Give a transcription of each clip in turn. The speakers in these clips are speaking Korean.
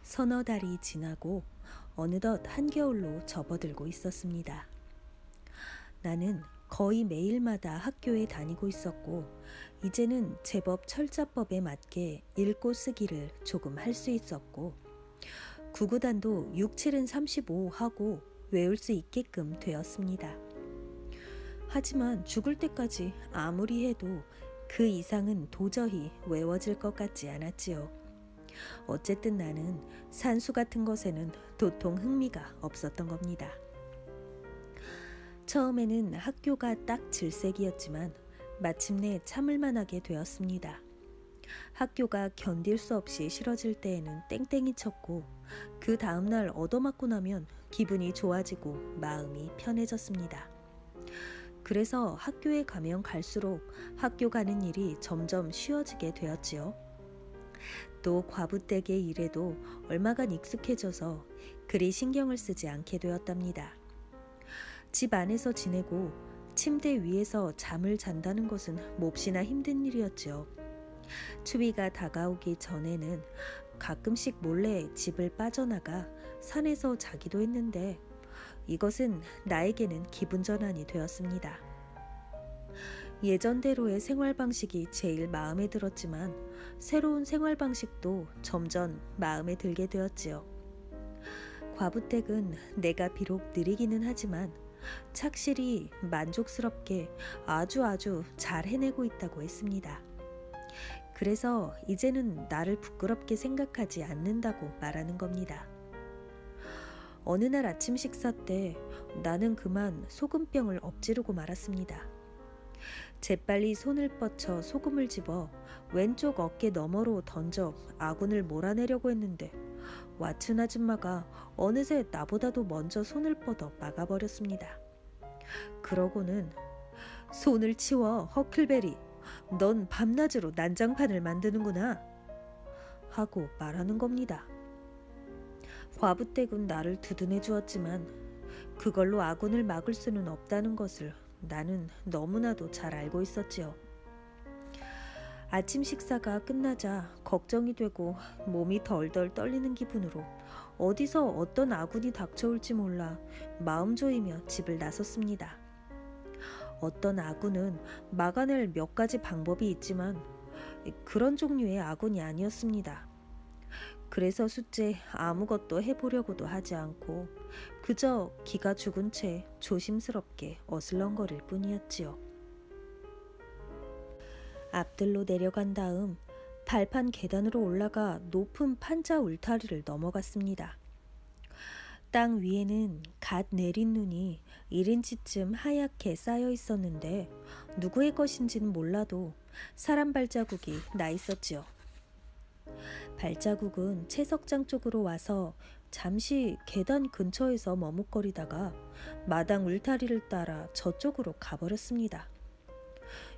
서너 달이 지나고 어느덧 한겨울로 접어들고 있었습니다. 나는 거의 매일마다 학교에 다니고 있었고, 이제는 제법 철자법에 맞게 읽고 쓰기를 조금 할 수 있었고, 구구단도 6, 7은 35 하고 외울 수 있게끔 되었습니다. 하지만 죽을 때까지 아무리 해도 그 이상은 도저히 외워질 것 같지 않았지요. 어쨌든 나는 산수 같은 것에는 도통 흥미가 없었던 겁니다. 처음에는 학교가 딱 질색이었지만 마침내 참을만 하게 되었습니다. 학교가 견딜 수 없이 싫어질 때에는 땡땡이 쳤고, 그 다음날 얻어맞고 나면 기분이 좋아지고 마음이 편해졌습니다. 그래서 학교에 가면 갈수록 학교 가는 일이 점점 쉬워지게 되었지요. 또 과부댁의 일에도 얼마간 익숙해져서 그리 신경을 쓰지 않게 되었답니다. 집 안에서 지내고 침대 위에서 잠을 잔다는 것은 몹시나 힘든 일이었죠. 추위가 다가오기 전에는 가끔씩 몰래 집을 빠져나가 산에서 자기도 했는데, 이것은 나에게는 기분 전환이 되었습니다. 예전대로의 생활 방식이 제일 마음에 들었지만 새로운 생활 방식도 점점 마음에 들게 되었지요. 과부댁은 내가 비록 느리기는 하지만 착실히 만족스럽게 아주 잘 해내고 있다고 했습니다. 그래서 이제는 나를 부끄럽게 생각하지 않는다고 말하는 겁니다. 어느 날 아침 식사 때 나는 그만 소금병을 엎지르고 말았습니다. 재빨리 손을 뻗쳐 소금을 집어 왼쪽 어깨 너머로 던져 아군을 몰아내려고 했는데, 와춘 아줌마가 어느새 나보다도 먼저 손을 뻗어 막아버렸습니다. 그러고는 "손을 치워, 허클베리. 넌 밤낮으로 난장판을 만드는구나." 하고 말하는 겁니다. 과부댁은 나를 두둔해 주었지만 그걸로 아군을 막을 수는 없다는 것을 나는 너무나도 잘 알고 있었지요. 아침 식사가 끝나자 걱정이 되고 몸이 덜덜 떨리는 기분으로 어디서 어떤 아군이 닥쳐올지 몰라 마음 조이며 집을 나섰습니다. 어떤 아군은 막아낼 몇 가지 방법이 있지만 그런 종류의 아군이 아니었습니다. 그래서 숫째 아무것도 해보려고도 하지 않고 그저 기가 죽은 채 조심스럽게 어슬렁거릴 뿐이었지요. 앞들로 내려간 다음 발판 계단으로 올라가 높은 판자 울타리를 넘어갔습니다. 땅 위에는 갓 내린 눈이 1인치쯤 하얗게 쌓여 있었는데, 누구의 것인지는 몰라도 사람 발자국이 나 있었지요. 발자국은 채석장 쪽으로 와서 잠시 계단 근처에서 머뭇거리다가 마당 울타리를 따라 저쪽으로 가버렸습니다.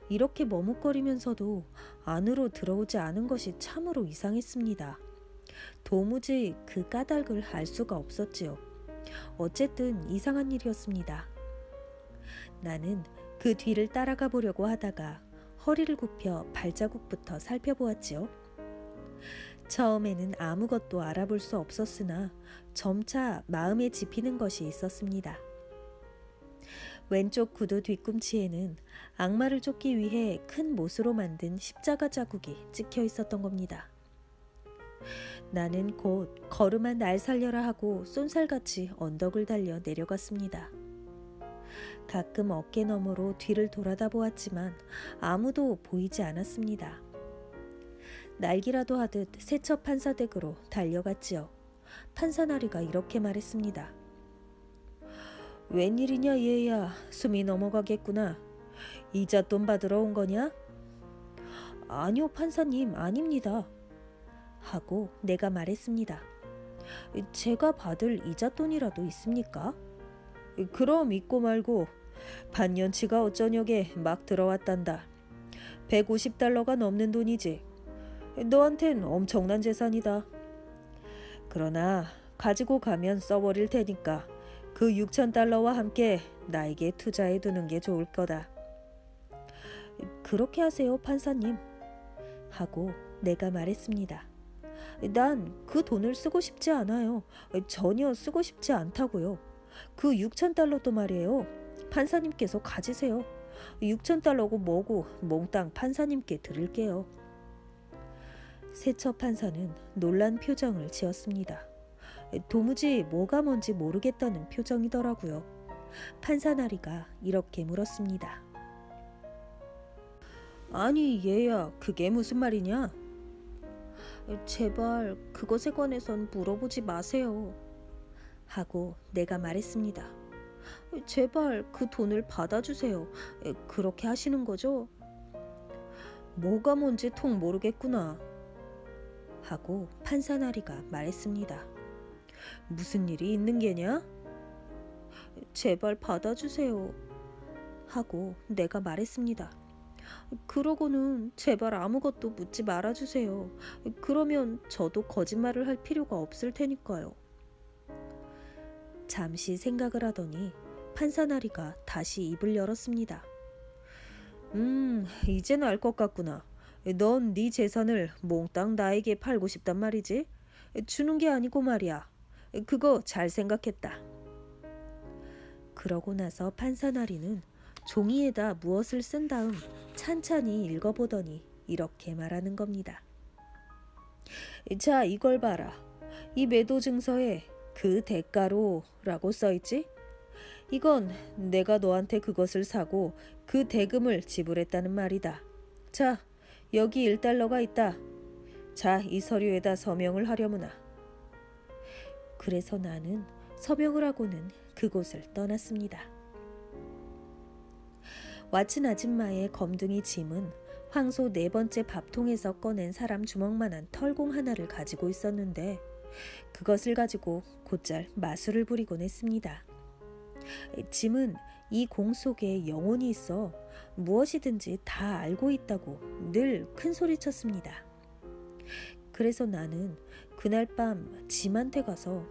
이렇게 머뭇거리면서도 안으로 들어오지 않은 것이 참으로 이상했습니다. 도무지 그 까닭을 알 수가 없었지요. 어쨌든 이상한 일이었습니다. 나는 그 뒤를 따라가 보려고 하다가 허리를 굽혀 발자국부터 살펴보았지요. 처음에는 아무것도 알아볼 수 없었으나 점차 마음에 집히는 것이 있었습니다. 왼쪽 구두 뒤꿈치에는 악마를 쫓기 위해 큰 못으로 만든 십자가 자국이 찍혀 있었던 겁니다. 나는 곧 걸음아 날 살려라 하고 쏜살같이 언덕을 달려 내려갔습니다. 가끔 어깨 너머로 뒤를 돌아다 보았지만 아무도 보이지 않았습니다. 날기라도 하듯 세처 판사댁으로 달려갔지요. 판사나리가 이렇게 말했습니다. "웬일이냐 얘야, 숨이 넘어가겠구나. 이잣돈 받으러 온 거냐?" "아니요 판사님, 아닙니다." 하고 내가 말했습니다. "제가 받을 이잣돈이라도 있습니까?" "그럼 있고 말고 반년치가 어쩌냐게 막 들어왔단다. 150달러가 넘는 돈이지. 너한텐 엄청난 재산이다. 그러나 가지고 가면 써버릴 테니까 그 6,000달러와 함께 나에게 투자해 두는 게 좋을 거다." "그렇게 하세요 판사님." 하고 내가 말했습니다. 난 그 돈을 쓰고 싶지 않아요. 전혀 쓰고 싶지 않다고요. 그 6,000달러도 말이에요. 판사님께서 가지세요. 6,000달러고 뭐고 몽땅 판사님께 드릴게요. 세처 판사는 놀란 표정을 지었습니다. 도무지 뭐가 뭔지 모르겠다는 표정이더라고요. 판사 나리가 이렇게 물었습니다. 아니 얘야, 그게 무슨 말이냐? 제발 그것에 관해선 물어보지 마세요. 하고 내가 말했습니다. 제발 그 돈을 받아주세요. 그렇게 하시는 거죠? 뭐가 뭔지 통 모르겠구나. 하고 판사 나리가 말했습니다. 무슨 일이 있는 게냐? 제발 받아주세요. 하고 내가 말했습니다. 그러고는 제발 아무것도 묻지 말아주세요. 그러면 저도 거짓말을 할 필요가 없을 테니까요. 잠시 생각을 하더니 판사 나리가 다시 입을 열었습니다. 이젠 알 것 같구나. 넌 네 재산을 몽땅 나에게 팔고 싶단 말이지? 주는 게 아니고 말이야. 그거 잘 생각했다. 그러고 나서 판사 나리는 종이에다 무엇을 쓴 다음 찬찬히 읽어보더니 이렇게 말하는 겁니다. 자, 이걸 봐라. 이 매도 증서에 그 대가로 라고 써있지? 이건 내가 너한테 그것을 사고 그 대금을 지불했다는 말이다. 자, 여기 1달러가 있다. 자, 이 서류에다 서명을 하려무나. 그래서 나는 서명을 하고는 그곳을 떠났습니다. 왓슨 아줌마의 검둥이 짐은 황소 4번째 밥통에서 꺼낸 사람 주먹만한 털공 하나를 가지고 있었는데 그것을 가지고 곧잘 마술을 부리곤 했습니다. 짐은 이 공 속에 영혼이 있어 무엇이든지 다 알고 있다고 늘 큰소리쳤습니다. 그래서 나는 그날 밤 짐한테 가서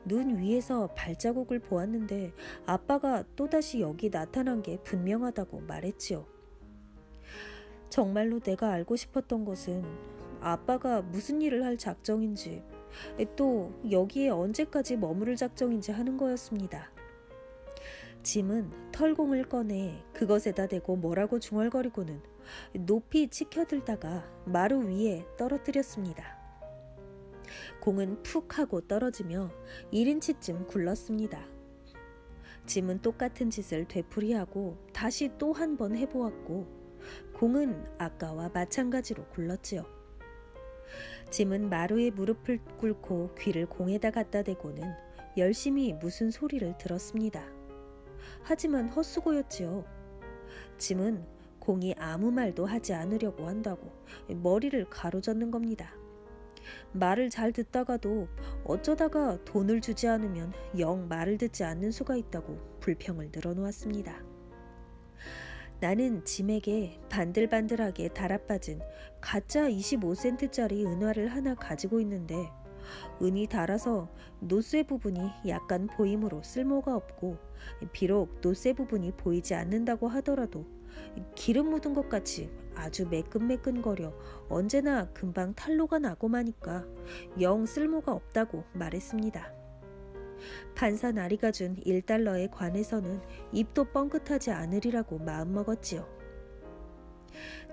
눈 위에서 발자국을 보았는데 아빠가 또다시 여기 나타난 게 분명하다고 말했지요. 정말로 내가 알고 싶었던 것은 아빠가 무슨 일을 할 작정인지 또 여기에 언제까지 머무를 작정인지 하는 거였습니다. 짐은 털공을 꺼내 그것에다 대고 뭐라고 중얼거리고는 높이 치켜들다가 마루 위에 떨어뜨렸습니다. 공은 푹 하고 떨어지며 1인치쯤 굴렀습니다. 짐은 똑같은 짓을 되풀이하고 다시 또 한 번 해보았고 공은 아까와 마찬가지로 굴렀지요. 짐은 마루에 무릎을 꿇고 귀를 공에다 갖다 대고는 열심히 무슨 소리를 들었습니다. 하지만 헛수고였지요. 짐은 공이 아무 말도 하지 않으려고 한다고 머리를 가로젓는 겁니다. 말을 잘 듣다가도 어쩌다가 돈을 주지 않으면 영 말을 듣지 않는 수가 있다고 불평을 늘어놓았습니다. 나는 짐에게 반들반들하게 달아빠진 가짜 25센트짜리 은화를 하나 가지고 있는데 은이 닳아서 노쇠 부분이 약간 보이므로 쓸모가 없고 비록 노쇠 부분이 보이지 않는다고 하더라도 기름 묻은 것 같이 아주 매끈매끈거려 언제나 금방 탄로가 나고 마니까 영 쓸모가 없다고 말했습니다. 판사 나리가 준 1달러에 관해서는 입도 뻥긋하지 않으리라고 마음먹었지요.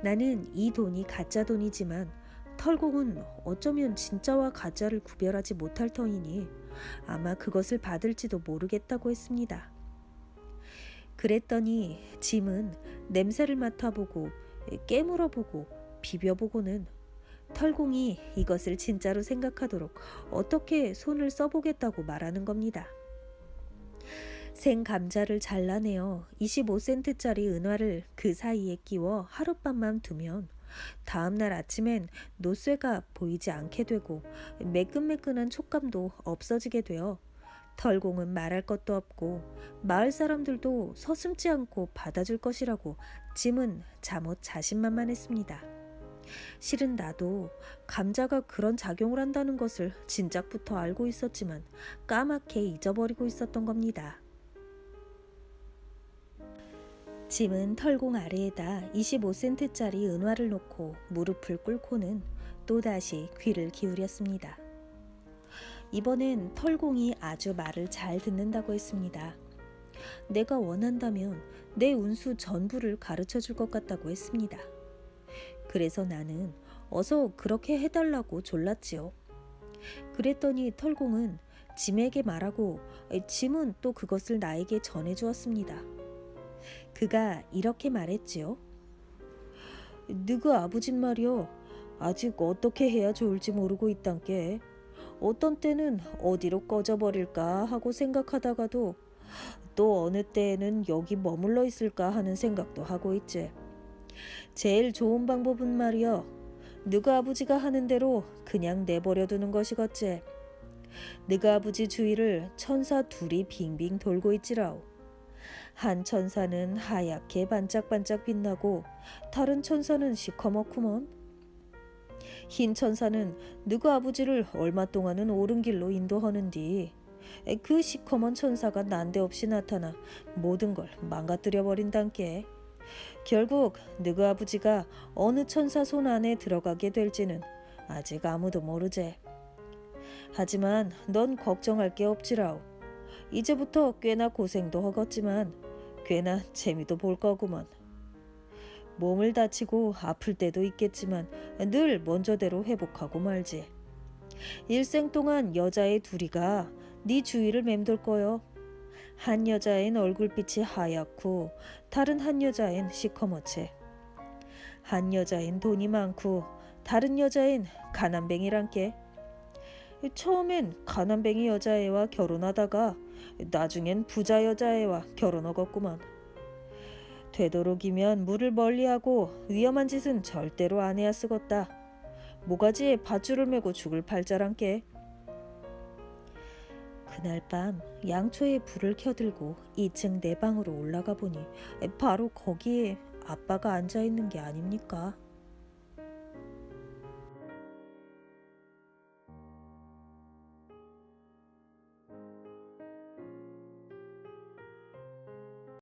나는 이 돈이 가짜 돈이지만 털공은 어쩌면 진짜와 가짜를 구별하지 못할 터이니 아마 그것을 받을지도 모르겠다고 했습니다. 그랬더니 짐은 냄새를 맡아보고 깨물어보고 비벼보고는 털공이 이것을 진짜로 생각하도록 어떻게 손을 써보겠다고 말하는 겁니다. 생 감자를 잘라내어 25센트짜리 은화를 그 사이에 끼워 하룻밤만 두면 다음날 아침엔 노쇠가 보이지 않게 되고 매끈매끈한 촉감도 없어지게 되어 털공은 말할 것도 없고 마을 사람들도 서슴지 않고 받아줄 것이라고 짐은 잠옷 자신만만했습니다. 실은 나도 감자가 그런 작용을 한다는 것을 진작부터 알고 있었지만 까맣게 잊어버리고 있었던 겁니다. 짐은 털공 아래에다 25센트짜리 은화를 놓고 무릎을 꿇고는 또다시 귀를 기울였습니다. 이번엔 털공이 아주 말을 잘 듣는다고 했습니다. 내가 원한다면 내 운수 전부를 가르쳐 줄 것 같다고 했습니다. 그래서 나는 어서 그렇게 해달라고 졸랐지요. 그랬더니 털공은 짐에게 말하고 짐은 또 그것을 나에게 전해주었습니다. 그가 이렇게 말했지요. 너그 아버진 말이여, 아직 어떻게 해야 좋을지 모르고 있단께. 어떤 때는 어디로 꺼져버릴까 하고 생각하다가도 또 어느 때에는 여기 머물러 있을까 하는 생각도 하고 있지. 제일 좋은 방법은 말이여, 너가 아버지가 하는 대로 그냥 내버려 두는 것이겠지. 너가 아버지 주위를 천사 둘이 빙빙 돌고 있지라오. 한 천사는 하얗게 반짝반짝 빛나고 다른 천사는 시커멓구먼. 흰 천사는 너가 아버지를 얼마 동안은 옳은 길로 인도하는디 그 시커먼 천사가 난데없이 나타나 모든 걸 망가뜨려 버린단께. 결국 너가 아버지가 어느 천사 손 안에 들어가게 될지는 아직 아무도 모르지. 하지만 넌 걱정할 게 없지라오. 이제부터 꽤나 고생도 하겠지만 꽤나 재미도 볼 거구먼. 몸을 다치고 아플 때도 있겠지만 늘 먼저대로 회복하고 말지. 일생 동안 여자애 둘이가 네 주위를 맴돌 거요. 한 여자엔 얼굴빛이 하얗고 다른 한 여자엔 시커멓지. 한 여자엔 돈이 많고 다른 여자엔 가난뱅이란께. 처음엔 가난뱅이 여자애와 결혼하다가 나중엔 부자 여자애와 결혼하겠구만. 되도록이면 물을 멀리하고 위험한 짓은 절대로 안 해야 쓰겄다. 모가지에 밧줄을 메고 죽을 팔자란께. 그날 밤 양초에 불을 켜들고 2층 내 방으로 올라가 보니 바로 거기에 아빠가 앉아있는 게 아닙니까?